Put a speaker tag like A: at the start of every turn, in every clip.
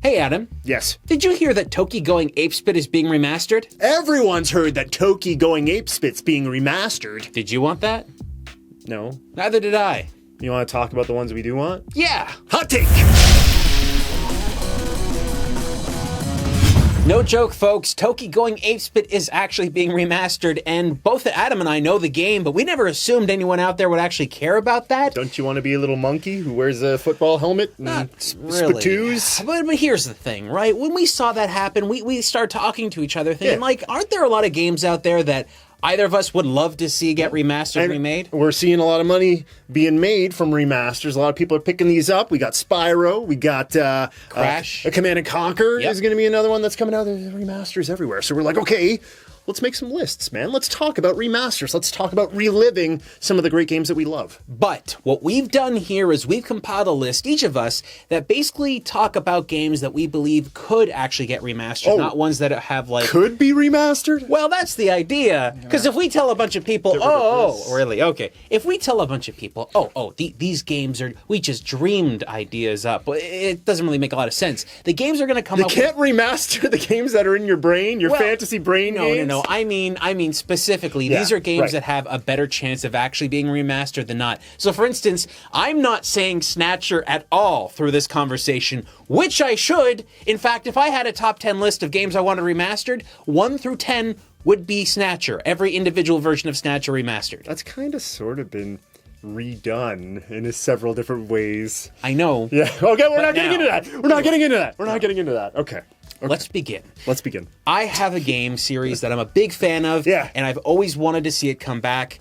A: Hey, Adam.
B: Yes.
A: Did you hear that Toki Going Apespit is being remastered?
B: Everyone's heard that Toki Going Apespit's being remastered.
A: Did you want that?
B: No.
A: Neither did I.
B: You want to talk about the ones we do want?
A: Yeah.
B: Hot take!
A: No joke, folks. Toki Going Apespit is actually being remastered, and both Adam and I know the game, but we never assumed anyone out there would actually care about that.
B: Don't you want to be a little monkey who wears a football helmet and
A: Not really.
B: spatoos?
A: But here's the thing, right? When we saw that happen, we started talking to each other thinking, like, aren't there a lot of games out there that either of us would love to see get remastered and remade?
B: We're seeing a lot of money being made from remasters. A lot of people are picking these up. We got Spyro. We got
A: Crash.
B: Command & Conquer is going to be another one that's coming out. There's remasters everywhere. So we're like, okay, let's make some lists, man. Let's talk about remasters. Let's talk about reliving some of the great games that we love.
A: But what we've done here is we've compiled a list, each of us, that basically talk about games that we believe could actually get remastered, not ones that have like...
B: Could be remastered?
A: Well, that's the idea. Because if we tell a bunch of people, really? Okay. If we tell a bunch of people, these games are, we just dreamed ideas up, it doesn't really make a lot of sense. The games are going to come up
B: You can't remaster the games that are in your brain, your fantasy brain games?
A: No. I mean specifically, these are games that have a better chance of actually being remastered than not. So, for instance, I'm not saying Snatcher at all through this conversation, which I should. In fact, if I had a top 10 list of games I wanted remastered, 1 through 10 would be Snatcher. Every individual version of Snatcher remastered.
B: That's kind of sort of been redone in several different ways.
A: I know.
B: Yeah. Okay, we're not getting into that. We're not getting into that. Okay.
A: Let's begin.
B: Let's begin.
A: I have a game series that I'm a big fan of, and I've always wanted to see it come back.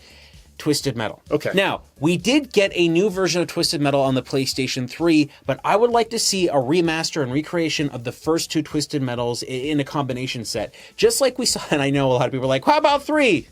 A: Twisted Metal.
B: Okay.
A: Now, we did get a new version of Twisted Metal on the PlayStation 3, but I would like to see a remaster and recreation of the first 2 Twisted Metals in a combination set. Just like we saw, and I know a lot of people are like, how about 3?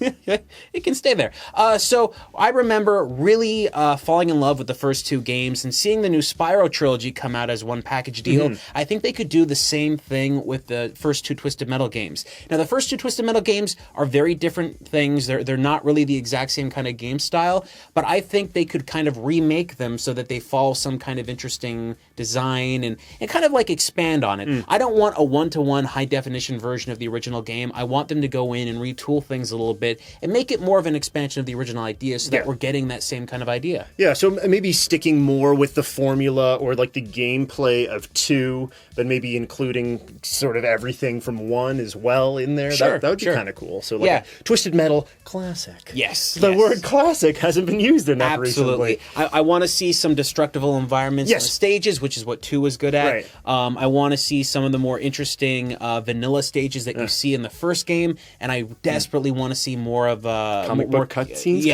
A: It can stay there. So I remember really falling in love with the first 2 games and seeing the new Spyro trilogy come out as one package deal. I think they could do the same thing with the first 2 Twisted Metal games. Now, the first 2 Twisted Metal games are very different things. They're not really the exact same kind of game style, but I think they could kind of remake them so that they follow some kind of interesting design and kind of like expand on it. I don't want a one-to-one high-definition version of the original game. I want them to go in and retool things a little bit and make it more of an expansion of the original idea so that we're getting that same kind of idea.
B: Yeah, so maybe sticking more with the formula or like the gameplay of 2, but maybe including sort of everything from 1 as well in there.
A: Sure,
B: that would be kind of cool. So like a Twisted Metal classic.
A: Yes.
B: The word classic hasn't been used enough
A: recently. I want to see some destructible environments on stages, which is what 2 was good at.
B: Right.
A: I want to see some of the more interesting vanilla stages that you see in the first game, and I desperately want to see more of
B: comic book cutscenes.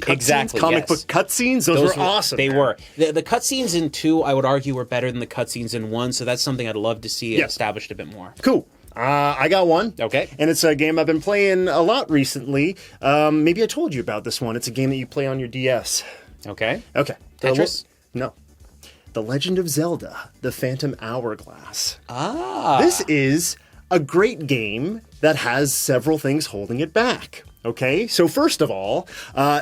A: Exactly.
B: Comic book cutscenes. Those were awesome.
A: They were. The cutscenes in 2, I would argue, were better than the cutscenes in 1. So that's something I'd love to see established a bit more.
B: Cool. I got one.
A: Okay.
B: And it's a game I've been playing a lot recently. Maybe I told you about this one. It's a game that you play on your DS.
A: Okay.
B: Okay.
A: Tetris?
B: No. The Legend of Zelda, The Phantom Hourglass.
A: This
B: is a great game that has several things holding it back. Okay, so first of all,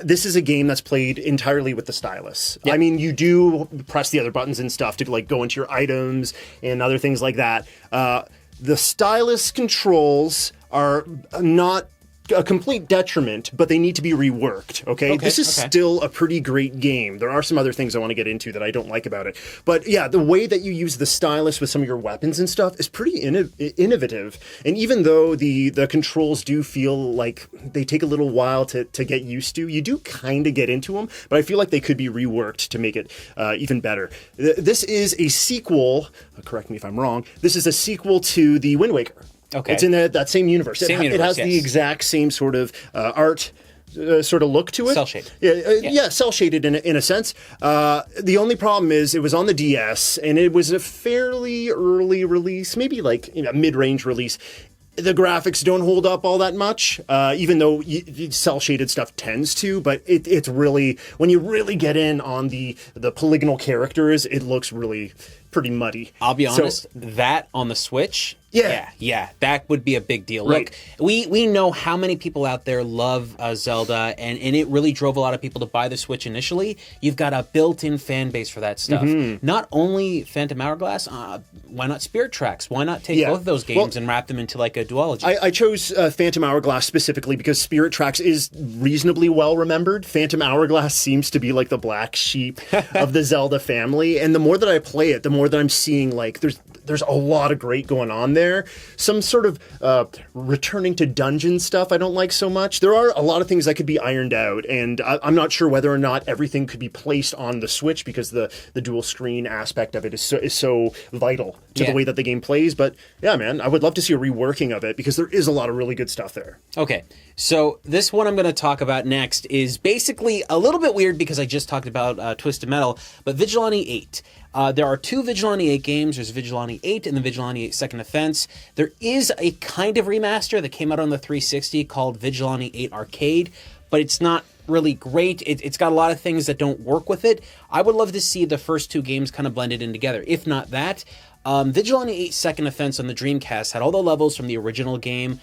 B: this is a game that's played entirely with the stylus. Yep. I mean, you do press the other buttons and stuff to like go into your items and other things like that. The stylus controls are not a complete detriment, but they need to be reworked, okay? This is still a pretty great game. There are some other things I want to get into that I don't like about it. But yeah, the way that you use the stylus with some of your weapons and stuff is pretty innovative. And even though the controls do feel like they take a little while to get used to, you do kind of get into them, but I feel like they could be reworked to make it even better. This is a sequel, correct me if I'm wrong, this is a sequel to the Wind Waker.
A: Okay.
B: It's in that same universe. It has the exact same sort of art sort of look to it.
A: Cell-shaded.
B: Yeah, cell-shaded in a sense. The only problem is it was on the DS, and it was a fairly early release, maybe like mid-range release. The graphics don't hold up all that much, even though cell-shaded stuff tends to, but it's really, when you really get in on the polygonal characters, it looks really pretty muddy.
A: I'll be honest, that on the Switch, yeah, that would be a big deal.
B: Right.
A: Look, we know how many people out there love Zelda, and it really drove a lot of people to buy the Switch initially. You've got a built-in fan base for that stuff. Not only Phantom Hourglass, why not Spirit Tracks? Why not take both of those games and wrap them into like a duology?
B: I chose Phantom Hourglass specifically because Spirit Tracks is reasonably well remembered. Phantom Hourglass seems to be like the black sheep of the Zelda family, and the more that I play it, the more that I'm seeing like there's a lot of great going on there. Some sort of returning to dungeon stuff I don't like so much. There are a lot of things that could be ironed out, and I'm not sure whether or not everything could be placed on the Switch because the dual screen aspect of it is so vital to the way that the game plays. But yeah, man, I would love to see a reworking of it because there is a lot of really good stuff there.
A: Okay, so this one I'm going to talk about next is basically a little bit weird because I just talked about Twisted Metal, but Vigilante 8. There are two Vigilante 8 games. There's Vigilante 8 and the Vigilante 8 Second Offense. There is a kind of remaster that came out on the 360 called Vigilante 8 Arcade, but it's not really great. It's got a lot of things that don't work with it. I would love to see the first two games kind of blended in together. If not that, Vigilante 8 Second Offense on the Dreamcast had all the levels from the original game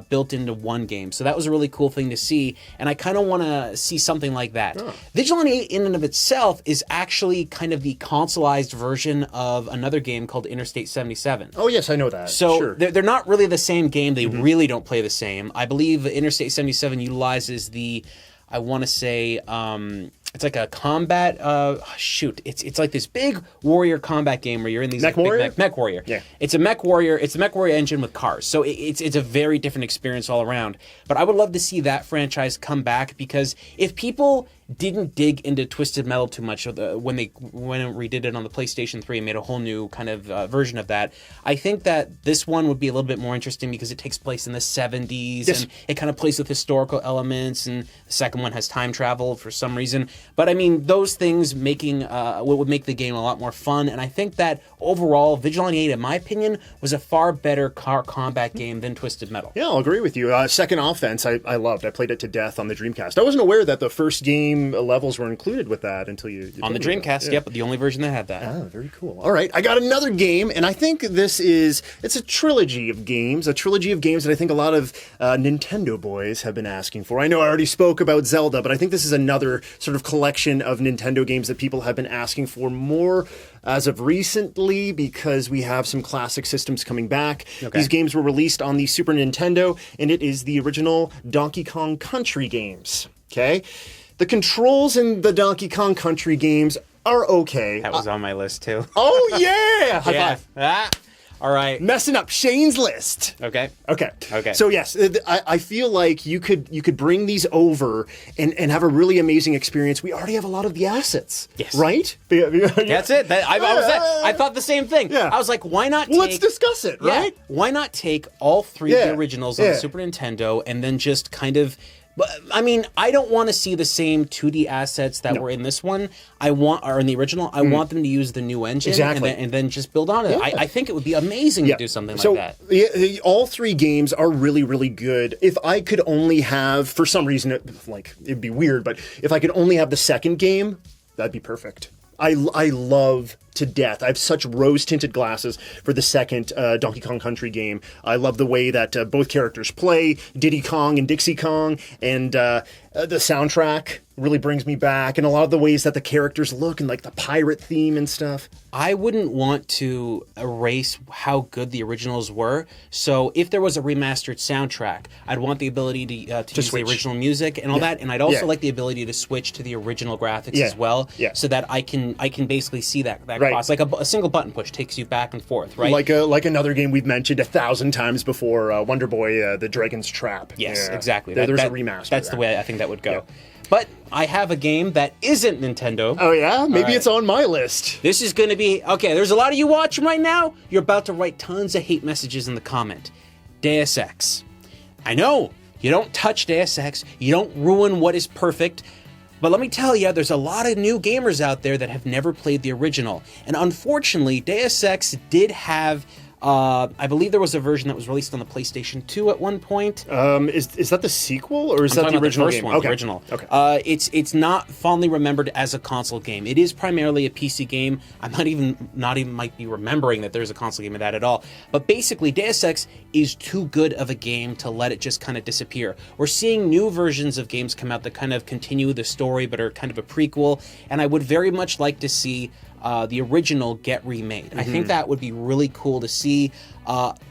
A: built into one game. So that was a really cool thing to see, and I kind of want to see something like that. Oh. Vigilante 8 in and of itself is actually kind of the consoleized version of another game called Interstate 77.
B: Oh yes, I know that.
A: So
B: sure.
A: they're not really the same game. They really don't play the same. I believe Interstate 77 utilizes the, I want to say, it's like a combat, it's like this big warrior combat game where you're in these
B: Mech Warrior?
A: Mech Warrior.
B: Yeah.
A: It's a Mech Warrior engine with cars. So it's a very different experience all around. But I would love to see that franchise come back because if people didn't dig into Twisted Metal too much when it redid it on the PlayStation 3 and made a whole new kind of version of that, I think that this one would be a little bit more interesting because it takes place in the 70s and it kind of plays with historical elements, and the second one has time travel for some reason. But I mean, those things making what would make the game a lot more fun, and I think that overall Vigilante 8, in my opinion, was a far better car combat game than Twisted Metal.
B: Yeah, I'll agree with you. Second Offense, I loved. I played it to death on the Dreamcast. I wasn't aware that the first game levels were included with that until you
A: on the Dreamcast. Yep, the only version that had that.
B: Ah, very cool. All right, I got another game, and I think it's a trilogy of games that I think a lot of Nintendo boys have been asking for. I know I already spoke about Zelda, but I think this is another sort of collection of Nintendo games that people have been asking for more as of recently because we have some classic systems coming back. Okay. These games were released on the Super Nintendo, and it is the original Donkey Kong Country games. Okay? The controls in the Donkey Kong Country games are okay.
A: That was on my list, too.
B: Oh, yeah! High five.
A: All right.
B: Messing up Shane's list.
A: Okay.
B: So yes, I feel like you could bring these over and have a really amazing experience. We already have a lot of the assets.
A: Yes.
B: Right?
A: That's it. I thought the same thing.
B: Yeah.
A: I was like, why not
B: let's discuss it, right?
A: Yeah, why not take all three of the originals on the Super Nintendo and then just kind of... But I mean, I don't want to see the same 2D assets that were in this one. Or in the original. I want them to use the new engine and then just build on it. Yeah. I think it would be amazing to do something like that.
B: All three games are really, really good. If I could only have, for some reason, it'd be weird, but if I could only have the second game, that'd be perfect. I love to death. I have such rose-tinted glasses for the second Donkey Kong Country game. I love the way that both characters play, Diddy Kong and Dixie Kong, and the soundtrack really brings me back, and a lot of the ways that the characters look, and like the pirate theme and stuff.
A: I wouldn't want to erase how good the originals were, so if there was a remastered soundtrack, I'd want the ability to use switch. The original music and all that, and I'd also like the ability to switch to the original graphics as well, so that I can basically see that cross. Like a single button push takes you back and forth, right?
B: Like another game we've mentioned 1,000 times before, Wonder Boy, The Dragon's Trap.
A: Yes, exactly.
B: There's a remaster.
A: That's the way I think that would go. But I have a game that isn't Nintendo.
B: Oh, yeah? Maybe it's on my list.
A: This is going to be... Okay, there's a lot of you watching right now. You're about to write tons of hate messages in the comment. Deus Ex. I know, you don't touch Deus Ex. You don't ruin what is perfect. But let me tell you, there's a lot of new gamers out there that have never played the original. And unfortunately, Deus Ex did have I believe there was a version that was released on the PlayStation 2 at one point.
B: Is that the sequel, or is that the original
A: first
B: game?
A: one,
B: Okay.
A: the original.
B: Okay.
A: It's not fondly remembered as a console game. It is primarily a PC game. I'm not even might be remembering that there's a console game of that at all. But basically, Deus Ex is too good of a game to let it just kind of disappear. We're seeing new versions of games come out that kind of continue the story, but are kind of a prequel. And I would very much like to see the original get remade. I think that would be really cool to see.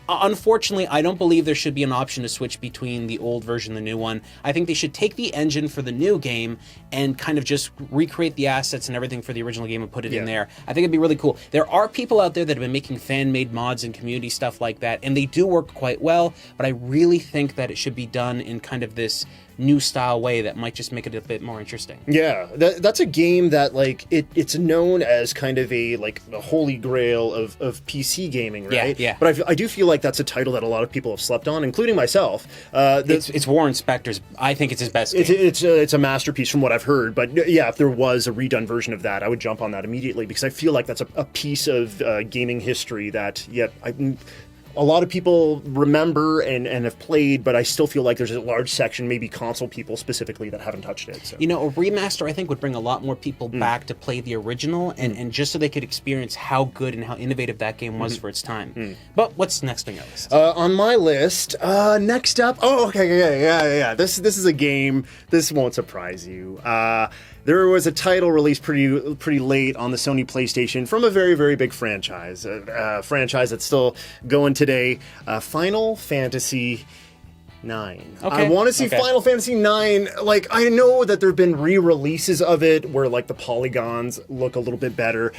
A: Unfortunately, I don't believe there should be an option to switch between the old version and the new one. I think they should take the engine for the new game and kind of just recreate the assets and everything for the original game and put it in there. I think it'd be really cool. There are people out there that have been making fan-made mods and community stuff like that, and they do work quite well, but I really think that it should be done in kind of this new style way that might just make it a bit more interesting.
B: Yeah, that's a game that, like, it's known as kind of a holy grail of PC gaming, right?
A: Yeah.
B: But I do feel like that's a title that a lot of people have slept on, including myself.
A: It's Warren Spector's. I think it's his best game.
B: It's a masterpiece from what I've heard. But yeah, if there was a redone version of that, I would jump on that immediately, because I feel like that's a piece of gaming history that a lot of people remember and have played, but I still feel like there's a large section, maybe console people specifically, that haven't touched it. So.
A: You know, a remaster, I think, would bring a lot more people back to play the original, and just so they could experience how good and how innovative that game was for its time. But what's next on your list?
B: On my list, next up... Oh, okay, yeah. This is a game. This won't surprise you. There was a title released pretty late on the Sony PlayStation from a very, very big franchise. A franchise that's still going today. Final Fantasy 9.
A: Okay.
B: I want to see Final Fantasy 9. Like, I know that there have been re-releases of it where, like, the polygons look a little bit better.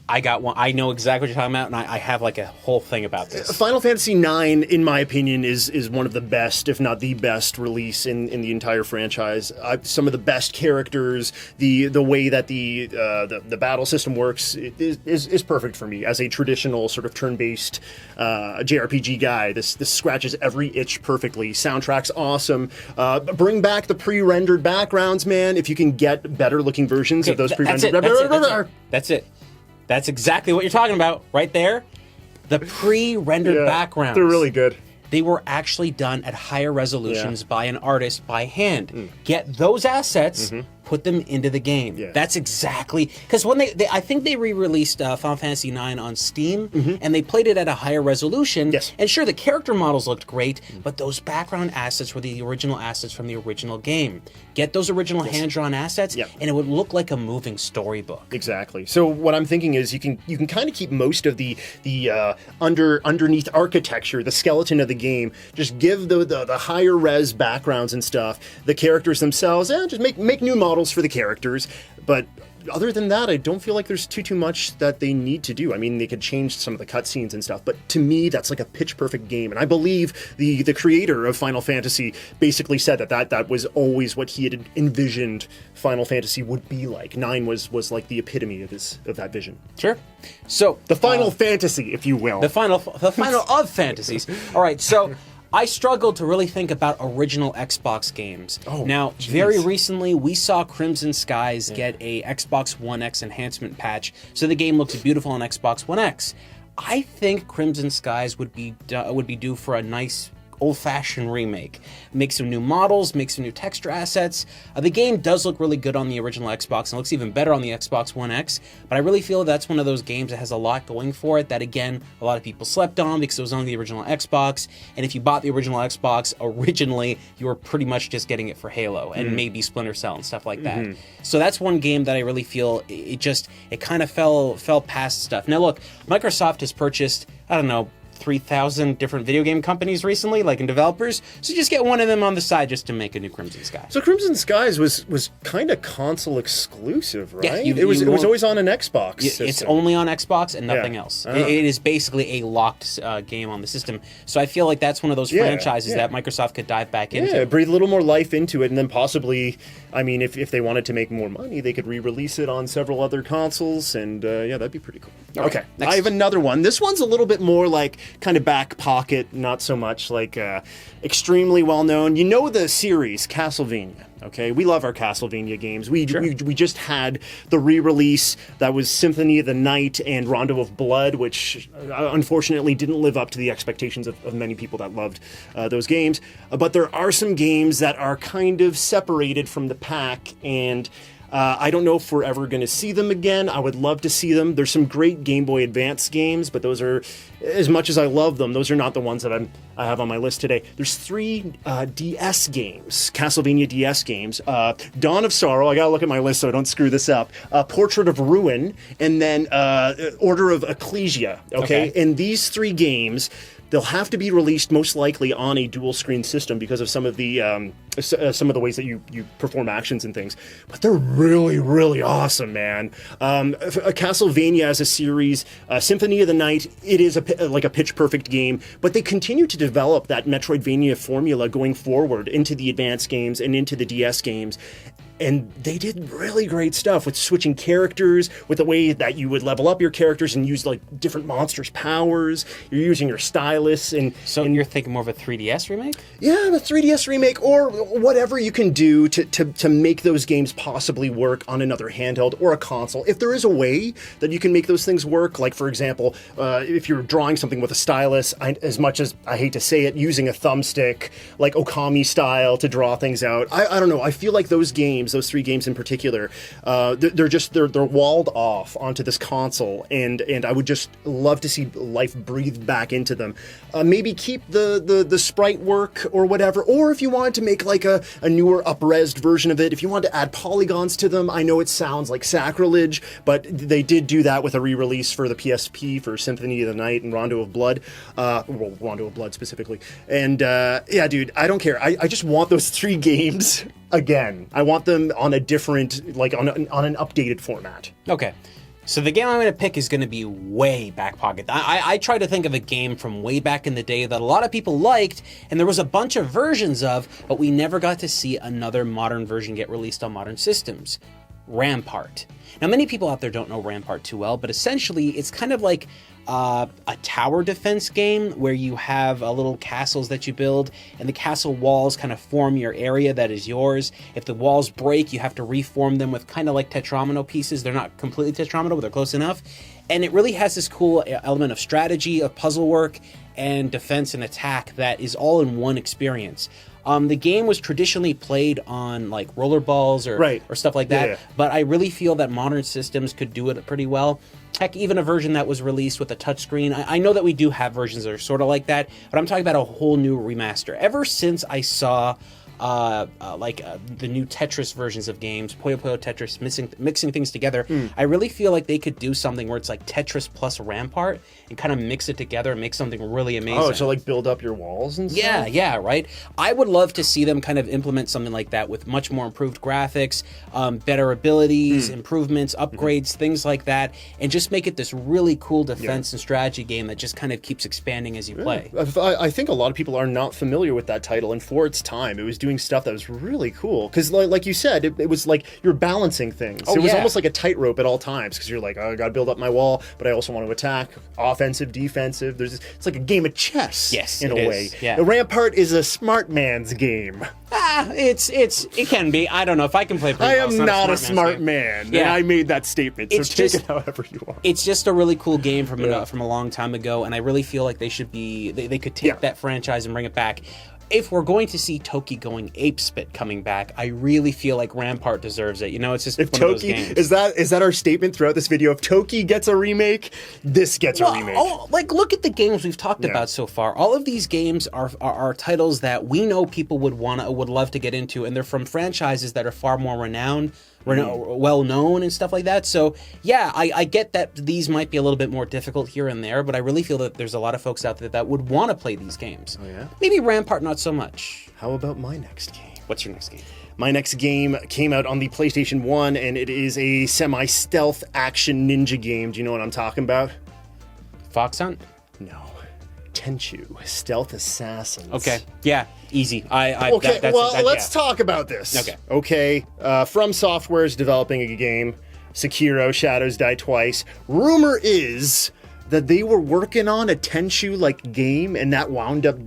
A: I got one. I know exactly what you're talking about, and I have like a whole thing about this.
B: Final Fantasy 9, in my opinion, is one of the best, if not the best, release in the entire franchise. Some of the best characters, the way that the battle system works is perfect for me as a traditional sort of turn-based JRPG guy. This scratches every itch perfectly. Soundtrack's awesome. Bring back the pre-rendered backgrounds, man. If you can get better-looking versions of those pre-rendered.
A: That's it. That's exactly what you're talking about right there. The pre-rendered backgrounds.
B: They're really good.
A: They were actually done at higher resolutions by an artist by hand. Get those assets, put them into the game. That's exactly... Because when they I think they re-released Final Fantasy IX on Steam, and they played it at a higher resolution.
B: Yes.
A: And sure, the character models looked great, but those background assets were the original assets from the original game. Get those original hand-drawn assets, and it would look like a moving storybook.
B: Exactly. So what I'm thinking is you can kind of keep most of the underneath architecture, the skeleton of the game. Just give the higher res backgrounds and stuff. The characters themselves, just make new models for the characters. But other than that, I don't feel like there's too much that they need to do. I mean, they could change some of the cutscenes and stuff, but to me, that's like a pitch-perfect game. And I believe the creator of Final Fantasy basically said that was always what he had envisioned Final Fantasy would be like. 9 was like the epitome of that vision.
A: Sure. So
B: the Final Fantasy, if you will.
A: The final of fantasies. All right, so I struggled to really think about original Xbox games. Now, very recently, we saw Crimson Skies get a Xbox One X enhancement patch, so the game looks beautiful on Xbox One X. I think Crimson Skies would be due for a nice old-fashioned remake. Make some new models, make some new texture assets. The game does look really good on the original Xbox, and looks even better on the Xbox One X, but I really feel that's one of those games that has a lot going for it that, again, a lot of people slept on because it was on the original Xbox, and if you bought the original Xbox originally, you were pretty much just getting it for Halo, and maybe Splinter Cell and stuff like that. So that's one game that I really feel it kind of fell past stuff. Now look, Microsoft has purchased, I don't know, 3,000 different video game companies recently, like in developers, so just get one of them on the side just to make a new Crimson Sky.
B: So Crimson Skies was kind of console exclusive, right?
A: Yeah,
B: it was always on an Xbox system.
A: It's only on Xbox and nothing else. It is basically a locked game on the system. So I feel like that's one of those franchises that Microsoft could dive back into.
B: Yeah, breathe a little more life into it, and then possibly, I mean, if they wanted to make more money, they could re-release it on several other consoles, and that'd be pretty cool. Okay,
A: next.
B: I have another one. This one's a little bit more like kind of back pocket, not so much like extremely well known. You know the series Castlevania. Okay, we love our Castlevania games. We just had the re-release that was Symphony of the Night and Rondo of Blood, which unfortunately didn't live up to the expectations of many people that loved those games. But there are some games that are kind of separated from the pack, and I don't know if we're ever going to see them again. I would love to see them. There's some great Game Boy Advance games, but those are, as much as I love them, those are not the ones that I have on my list today. There's 3 DS games, Castlevania DS games. Dawn of Sorrow, I gotta look at my list so I don't screw this up. Portrait of Ruin, and then Order of Ecclesia, okay? And these 3 games, they'll have to be released most likely on a dual screen system because of some of the ways that you perform actions and things. But they're really, really awesome, man. Castlevania as a series, Symphony of the Night, it is like a pitch perfect game, but they continue to develop that Metroidvania formula going forward into the advanced games and into the DS games. And they did really great stuff with switching characters, with the way that you would level up your characters and use like different monsters' powers. You're using your stylus, and
A: you're thinking more of a 3DS remake?
B: Yeah, the 3DS remake, or whatever you can do to make those games possibly work on another handheld or a console. If there is a way that you can make those things work, like for example, if you're drawing something with a stylus, as much as I hate to say it, using a thumbstick, like Okami style, to draw things out. I don't know. I feel like those games, those 3 games in particular, they're walled off onto this console, and I would just love to see life breathe back into them. Maybe keep the sprite work or whatever, or if you wanted to make like a newer up-resed version of it, if you wanted to add polygons to them. I know it sounds like sacrilege, but they did do that with a re-release for the PSP for Symphony of the Night and Rondo of Blood, Rondo of Blood specifically. And yeah, dude, I don't care. I just want those 3 games again. I want them on a different, like on an updated format.
A: Okay. So the game I'm going to pick is going to be way back pocket. I try to think of a game from way back in the day that a lot of people liked, and there was a bunch of versions of, but we never got to see another modern version get released on modern systems. Rampart. Now, many people out there don't know Rampart too well, but essentially it's kind of like a tower defense game where you have little castles that you build, and the castle walls kind of form your area that is yours. If the walls break, you have to reform them with kind of like Tetramino pieces. They're not completely Tetramino, but they're close enough. And it really has this cool element of strategy, of puzzle work, and defense and attack that is all in one experience. The game was traditionally played on like rollerballs or stuff like that, but I really feel that modern systems could do it pretty well. Heck, even a version that was released with a touchscreen. I know that we do have versions that are sort of like that, but I'm talking about a whole new remaster. Ever since I saw the new Tetris versions of games, Puyo Puyo Tetris, mixing things together, I really feel like they could do something where it's like Tetris plus Rampart and kind of mix it together and make something really amazing.
B: Oh, so like build up your walls and stuff?
A: Yeah, right? I would love to see them kind of implement something like that with much more improved graphics, better abilities, improvements, upgrades, things like that, and just make it this really cool defense and strategy game that just kind of keeps expanding as you play.
B: I think a lot of people are not familiar with that title, and for its time, it was doing stuff that was really cool. Because like you said, it was like you're balancing things. It was almost like a tightrope at all times, because you're like, oh, I gotta build up my wall, but I also want to attack, offensive, defensive. It's like a game of chess, in a way.
A: Yeah.
B: The Rampart is a smart man's game.
A: It can be. I don't know if I can play.
B: I am not a smart man.
A: Yeah.
B: And I made that statement. So take it however you want.
A: It's just a really cool game from a long time ago, and I really feel like they should be. They could take that franchise and bring it back. If we're going to see Toki going apespit coming back, I really feel like Rampart deserves it. You know, it's just one of those games.
B: Is that our statement throughout this video? If Toki gets a remake, this gets a remake.
A: Look at the games we've talked about so far. All of these games are titles that we know people would love to get into, and they're from franchises that are far more renowned, well known and stuff like that. So yeah, I get that these might be a little bit more difficult here and there, but I really feel that there's a lot of folks out there that would want to play these games.
B: Oh yeah?
A: Maybe Rampart not so much.
B: How about my next game?
A: What's your next game?
B: My next game came out on the PlayStation 1, and it is a semi-stealth action ninja game. Do you know what I'm talking about?
A: Fox Hunt?
B: No. Tenchu, Stealth Assassins.
A: Okay, yeah, easy.
B: Let's talk about this. Okay. From Software is developing a game, Sekiro: Shadows Die Twice. Rumor is that they were working on a Tenchu-like game, and that wound up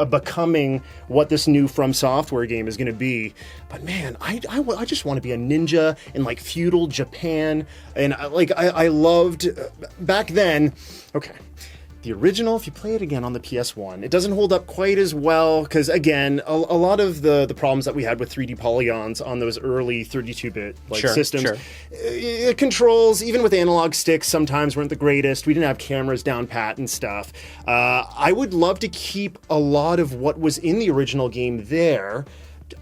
B: becoming what this new From Software game is going to be. But man, I just want to be a ninja in like feudal Japan, and I loved back then. Okay. The original, if you play it again on the PS1, it doesn't hold up quite as well because, again, a lot of the problems that we had with 3D polygons on those early 32-bit systems, controls, even with analog sticks, sometimes weren't the greatest. We didn't have cameras down pat and stuff. I would love to keep a lot of what was in the original game there,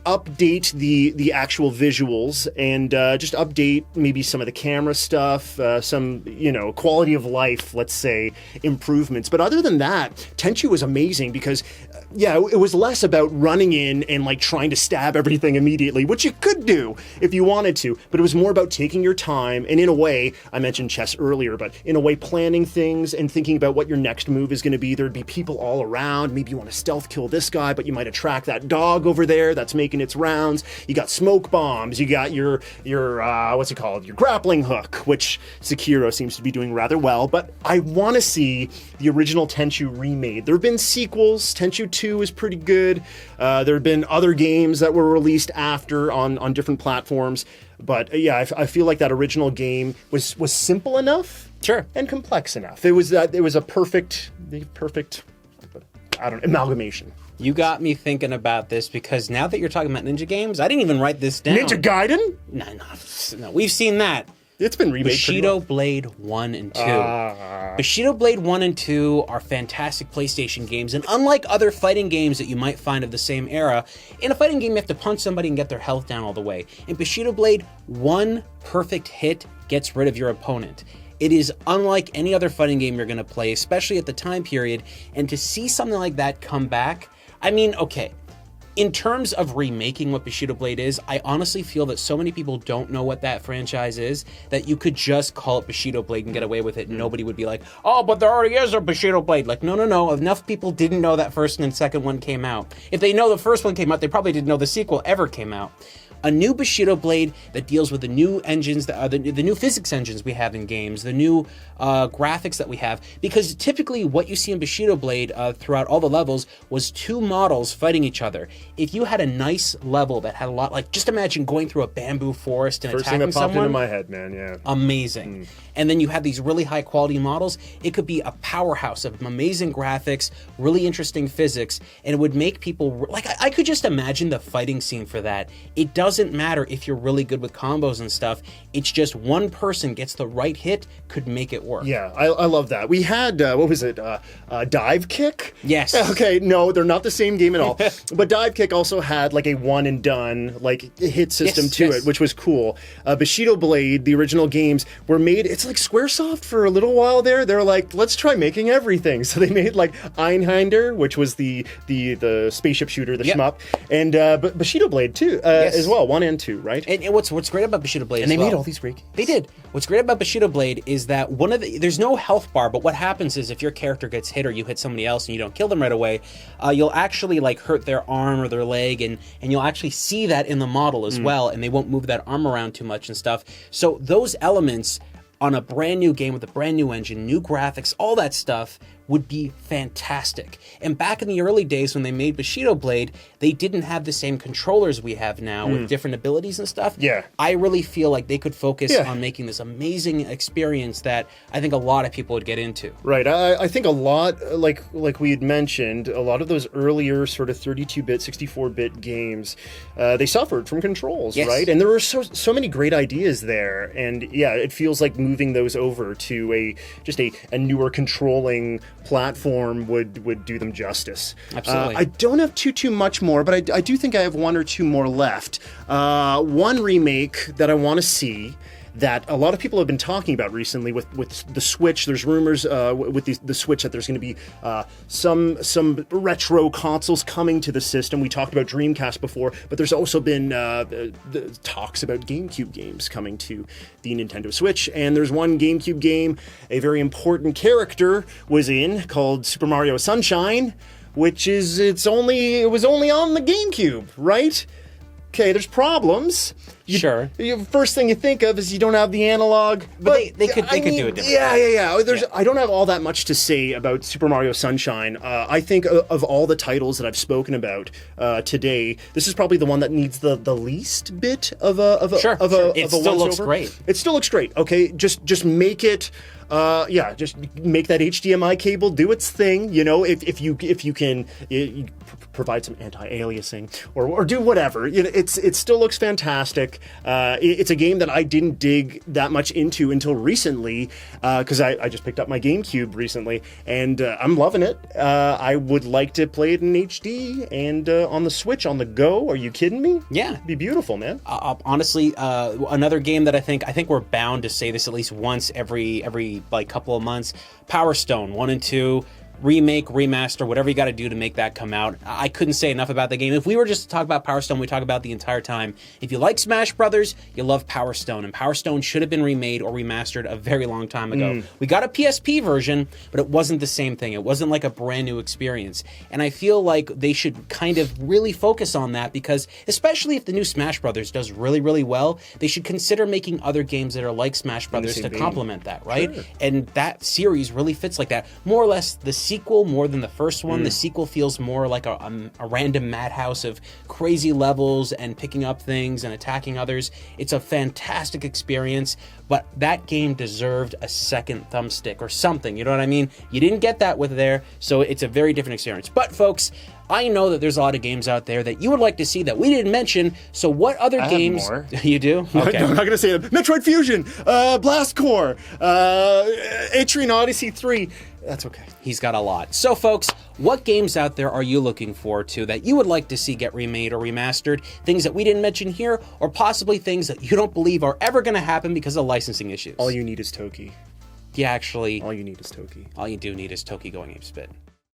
B: update the actual visuals, and just update maybe some of the camera stuff, some quality of life, let's say, improvements. But other than that, Tenchu was amazing because it was less about running in and like trying to stab everything immediately, which you could do if you wanted to, but it was more about taking your time and, in a way, I mentioned chess earlier, but in a way planning things and thinking about what your next move is going to be. There'd be people all around. Maybe you want to stealth kill this guy, but you might attract that dog over there that's making its rounds. You got smoke bombs. You got your what's it called? Your grappling hook, which Sekiro seems to be doing rather well. But I want to see the original Tenchu remade. There have been sequels. Tenchu 2 is pretty good. There have been other games that were released after on different platforms. But I feel like that original game was simple enough, and complex enough. It was a perfect amalgamation.
A: You got me thinking about this because now that you're talking about ninja games, I didn't even write this down.
B: Ninja Gaiden?
A: No, we've seen that.
B: It's been remade.
A: Bushido Blade 1 and 2. Bushido Blade 1 and 2 are fantastic PlayStation games, and unlike other fighting games that you might find of the same era, in a fighting game you have to punch somebody and get their health down all the way. In Bushido Blade, one perfect hit gets rid of your opponent. It is unlike any other fighting game you're going to play, especially at the time period, and to see something like that come back, I mean, okay, in terms of remaking what Bushido Blade is, I honestly feel that so many people don't know what that franchise is that you could just call it Bushido Blade and get away with it, and nobody would be like, oh, but there already is a Bushido Blade. Like, no. Enough people didn't know that first and second one came out. If they know the first one came out, they probably didn't know the sequel ever came out. A new Bushido Blade that deals with the new engines, the new physics engines we have in games, the new graphics that we have. Because typically what you see in Bushido Blade throughout all the levels was two models fighting each other. If you had a nice level that had a lot, like just imagine going through a bamboo forest and attacking someone.
B: First thing that popped into my head, man, yeah.
A: Amazing. And then you had these really high quality models. It could be a powerhouse of amazing graphics, really interesting physics, and it would make people, like I could just imagine the fighting scene for that. It doesn't matter if you're really good with combos and stuff. It's just one person gets the right hit could make it work.
B: Yeah, I love that. We had, what was it, Dive Kick?
A: Yes.
B: Okay, no, they're not the same game at all. But Dive Kick also had like a one and done like hit system it, which was cool. Bushido Blade, the original games, were made, it's like Squaresoft for a little while there. They're like, let's try making everything. So they made like Einhander, which was the spaceship shooter, the shmup, and but Bushido Blade too, as well, 1 and 2, right?
A: And what's great about Bushido Blade
B: and they made all these great games.
A: They did. What's great about Bushido Blade is that there's no health bar, but what happens is if your character gets hit or you hit somebody else and you don't kill them right away, you'll actually like hurt their arm or their leg, and you'll actually see that in the model as well, and they won't move that arm around too much and stuff. So those elements on a brand new game with a brand new engine, new graphics, all that stuff would be fantastic. And back in the early days when they made Bushido Blade, they didn't have the same controllers we have now with different abilities and stuff.
B: Yeah.
A: I really feel like they could focus on making this amazing experience that I think a lot of people would get into.
B: Right. I think a lot, like we had mentioned, a lot of those earlier sort of 32-bit, 64-bit games, they suffered from controls, right? And there were so many great ideas there. And yeah, it feels like moving those over to a newer controlling platform would do them justice.
A: Absolutely.
B: I don't have too much more, but I do think I have one or two more left. One remake that I want to see that a lot of people have been talking about recently with the Switch. There's rumors with the Switch that there's going to be some retro consoles coming to the system. We talked about Dreamcast before, but there's also been the talks about GameCube games coming to the Nintendo Switch. And there's one GameCube game a very important character was in called Super Mario Sunshine, which is it was only on the GameCube, right? Okay, there's problems.
A: Sure.
B: First thing you think of is you don't have the analog.
A: But they could do it differently.
B: Yeah. I don't have all that much to say about Super Mario Sunshine. I think of all the titles that I've spoken about today, this is probably the one that needs the least bit of a
A: It still looks great.
B: It still looks great. Okay, just make it. Just make that HDMI cable do its thing. You know, if you can provide some anti-aliasing or do whatever. You know, it still looks fantastic. It's a game that I didn't dig that much into until recently because I just picked up my GameCube recently and I'm loving it. I would like to play it in HD and on the Switch on the go. Are you kidding me?
A: Yeah,
B: it'd be beautiful, man.
A: Honestly, another game that I think we're bound to say this at least once every like couple of months. Power Stone 1 and 2. Remake, remaster, whatever you got to do to make that come out. I couldn't say enough about the game. If we were just to talk about Power Stone, we talk about the entire time. If you like Smash Brothers, you love Power Stone, and Power Stone should have been remade or remastered a very long time ago. We got a PSP version, but it wasn't the same thing. It wasn't like a brand new experience, and I feel like they should kind of really focus on that because, especially if the new Smash Brothers does really, really well, they should consider making other games that are like Smash Brothers to complement that, right? Sure. And that series really fits like that. More or less, the sequel more than the first one. The sequel feels more like a random madhouse of crazy levels and picking up things and attacking others. It's a fantastic experience, but that game deserved a second thumbstick or something. You know what I mean? You didn't get that with there, so it's a very different experience. But folks, I know that there's a lot of games out there that you would like to see that we didn't mention. So what other games?
B: Have more.
A: You do? Okay.
B: No, I'm not going to say it. Metroid Fusion, Blast Core, Atrian Odyssey 3. That's okay.
A: He's got a lot. So folks, what games out there are you looking forward to that you would like to see get remade or remastered? Things that we didn't mention here, or possibly things that you don't believe are ever going to happen because of licensing issues?
B: All you need is Toki.
A: Yeah, actually.
B: All you need is Toki.
A: All you do need is Toki going ape spit.